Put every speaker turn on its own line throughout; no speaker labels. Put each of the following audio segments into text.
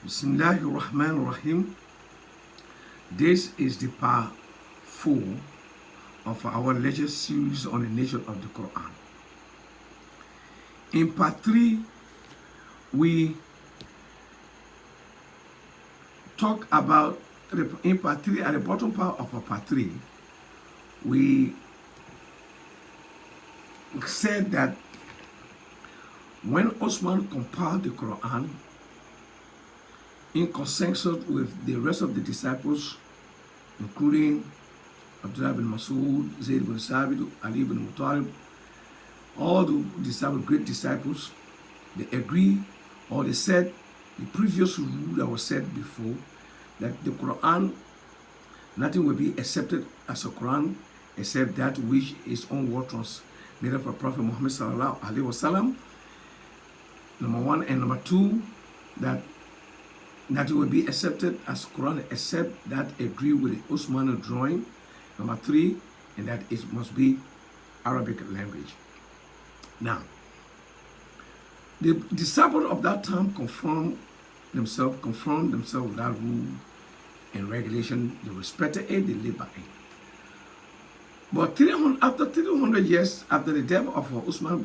Bismillahirrahmanirrahim. This is the part 4 of our lecture series on the nature of the Quran. In part 3, we talk about, in part 3, at the bottom part of our part 3, we said that when Osman compiled the Quran, in consensus with the rest of the disciples, including Abdullah bin Mas'ud, Zayd bin Sabit, Ali bin Muttalib, all the disciples, great disciples, they agree, or they said the previous rule that was said before, that the Quran, nothing will be accepted as a Quran except that which is onward transmitted from Prophet Muhammad sallallahu alaihi wasallam. Number one, and number two, that it will be accepted as Quran except that agree with the Osmani drawing. Number three, and that it must be Arabic language. Now, the disciples of that time confirmed themselves with that rule and regulation. They respected it, they lived by it. But after 300 years after the death of Usman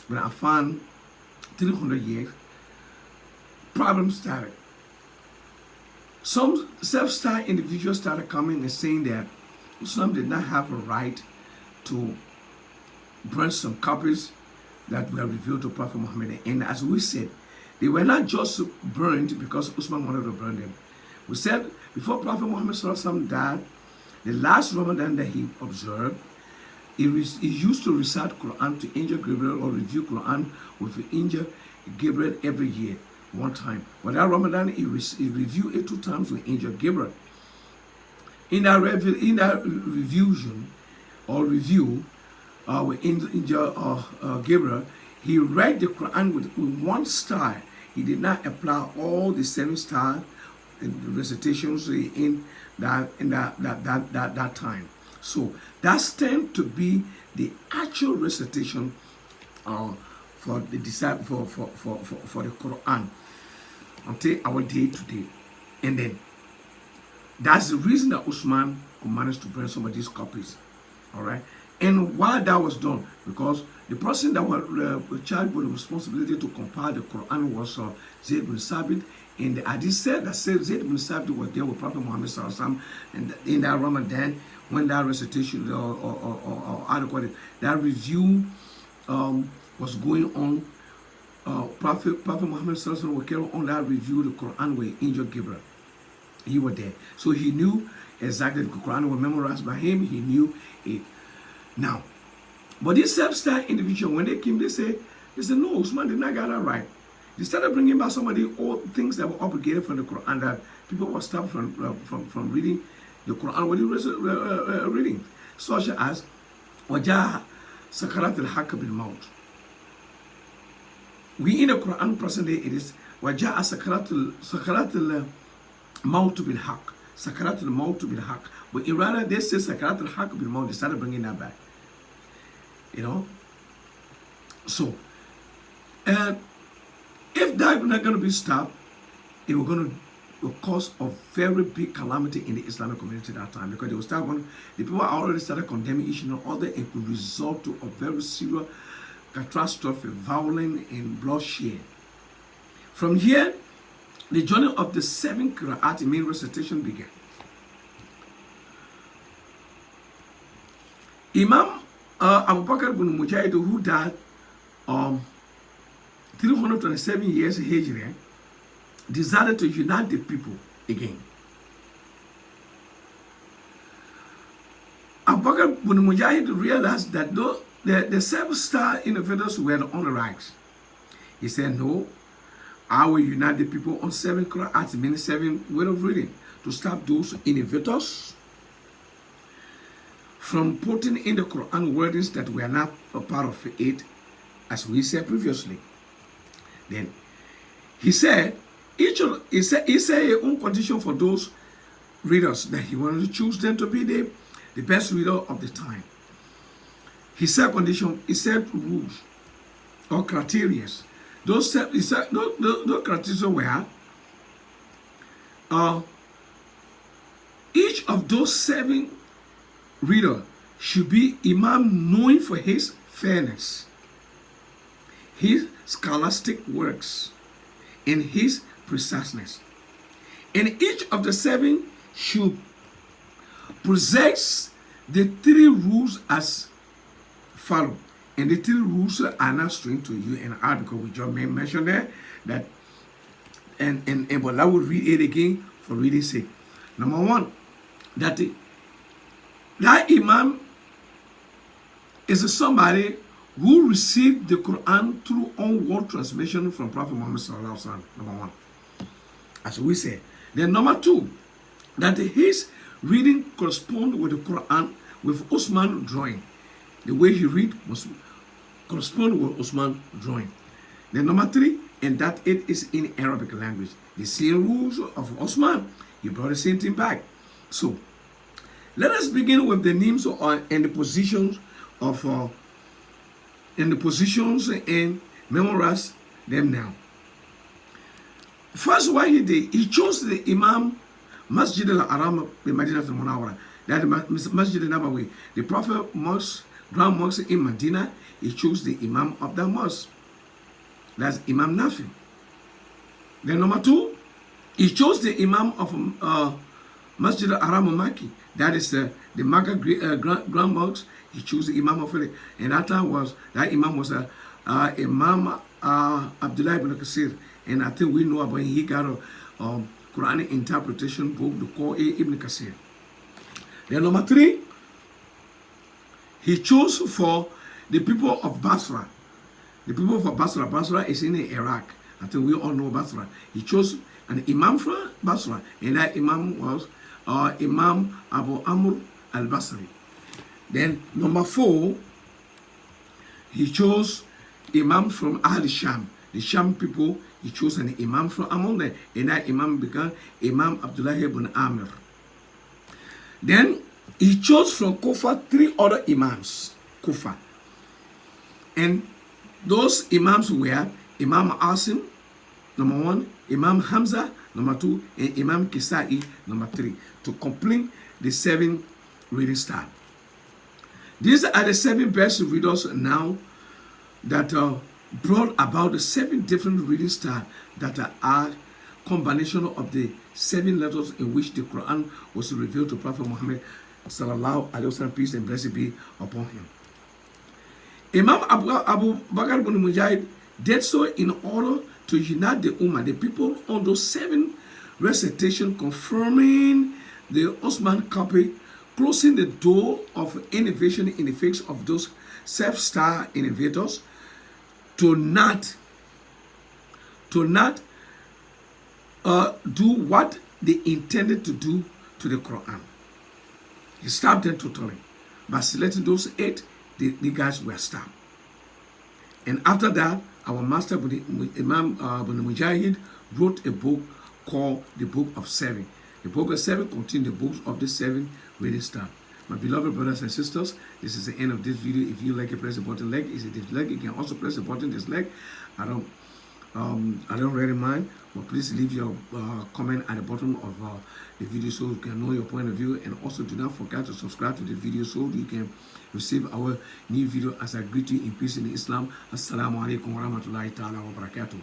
bin Affan, 300 years, problems started. Some self-styled individuals started coming and saying that Islam did not have a right to burn some copies that were revealed to Prophet Muhammad. And as we said, they were not just burned because Usman wanted to burn them. We said before Prophet Muhammad died, the last Ramadan that he observed, he used to recite Quran to Angel Gabriel or review Quran with the Angel Gabriel every year. One time. But that Ramadan, he reviewed it 2 times with Angel Gabriel. In that revision with Angel Gabriel, he read the Quran with 1 style. He did not apply all the 7 style recitations in that time. So that's tend to be the actual recitation for the disciple for the Quran until our day today. And then that's the reason that Usman could manage to burn some of these copies. All right. And why that was done, because the person that was charged with the responsibility to compile the Quran was Zayd bin Sabit. And the hadith said that Zayd bin Sabit was there with Prophet Muhammad sallallahu, and in that Ramadan, when that recitation or that review was going on, Prophet Muhammad sallallahu was carrying on that review the Quran with Angel Gabriel. He was there, so he knew exactly the Quran was memorized by him. He knew it. Now, but this self-styled individual, when they came, they said, no, Usman did not get that right. They started bringing back some of the old things that were obligated from the Quran that people were stopped from reading the Quran when they were reading, such as Wajah Sakarat al-Haq bil-Maut. We in the Quran presently it is Wajah Sakarat al-Maut bil-Haq. Sakarat al-Maut bil-Haq. But in rather they say Sakarat al-Haq bil-Maut, they started bringing that back. You know? So, if that was not going to be stopped, it was going to cause a very big calamity in the Islamic community at that time, because they will start the people already started condemning each other. It could result to a very serious catastrophe, violence, and bloodshed. From here, the journey of the 7 Qira'at main recitation began. Imam Abu Bakr bin Mujahid, who died 327 years Hijri, decided to unite the people again. Abu Bakr bin Mujahid realized that the 7-star innovators were on the right. He said, no, I will unite the people on 7 Qira'at, meaning 7 way of reading, to stop those innovators from putting in the Quran wordings that were not a part of it, as we said previously. Then he said, he said a own condition for those readers that he wanted to choose them to be the best reader of the time. He said condition, he said rules or criteria Those those criteria were uh, each of those 7 readers should be Imam known for his fairness, his scholastic works, and his preciseness. And each of the 7 should possess the 3 rules as follow. And the 3 rules are now strange to you and I, because we just mentioned there that, but I will read it again for reading sake. Number 1, that Imam is somebody who received the Quran through onward transmission from Prophet Muhammad sallallahu alaihi wasallam. Number 1, as we say. Then number 2, that his reading correspond with the Quran with Osman drawing. The way he read must correspond with Osman drawing. Then number 3, and that it is in Arabic language. The same rules of Osman. He brought the same thing back. So let us begin with the names and the positions of and memorize them now. First, what he did, he chose the Imam Masjid al-Haram in Medina al-Munawwara, that Masjid al-Nabawi, the Prophet Mosque, Grand Mosque in Medina. He chose the Imam of the mosque, that's Imam Nafi. Then number 2, he chose the Imam of Masjid al-Haram al-Maki, that is the Makkah Grand Mosque. He chose the Imam of it, and that Imam was Imam Abdullah ibn Qasir. And I think we know about him. He got a Quranic interpretation book to call Ibn Qasir. Then number 3, he chose for the people of Basra. The people of Basra. Basra is in Iraq. I think we all know Basra. He chose an Imam from Basra, and that Imam was Imam Abu Amr al-Basri. Then number 4, he chose Imam from Al Sham, the Sham people. He chose an Imam from among them, and that Imam became Imam Abdullah ibn Amir. Then he chose from Kufa 3 other Imams, Kufa. And those Imams were Imam Asim, number 1, Imam Hamza, number 2, and Imam Kisai, number 3, to complete the 7 reading style. These are the 7 best readers now that brought about the 7 different reading styles that are combination of the 7 letters in which the Quran was revealed to Prophet Muhammad sallallahu alaihi wasallam, peace and blessing be upon him. Imam Abu Bakr ibn Mujahid did so in order to unite the Ummah, the people, on those 7 recitations, confirming the Osman copy, closing the door of innovation in the face of those self-styled innovators to not do what they intended to do to the Quran. He stopped them totally. By selecting those 8, the guys were stopped. And after that, our master Imam Ibn Mujahid wrote a book called the Book of 7. The Book of 7 contains the books of the 7 reading style. My beloved brothers and sisters, this is the end of this video. If you like it, press the button like. If you dislike, you can also press the button dislike. I don't really mind, but please leave your comment at the bottom of the video so you can know your point of view. And also do not forget to subscribe to the video so you can receive our new video as I greet you in peace in Islam. Assalamu alaikum wa rahmatullahi ta'ala wa barakatuh.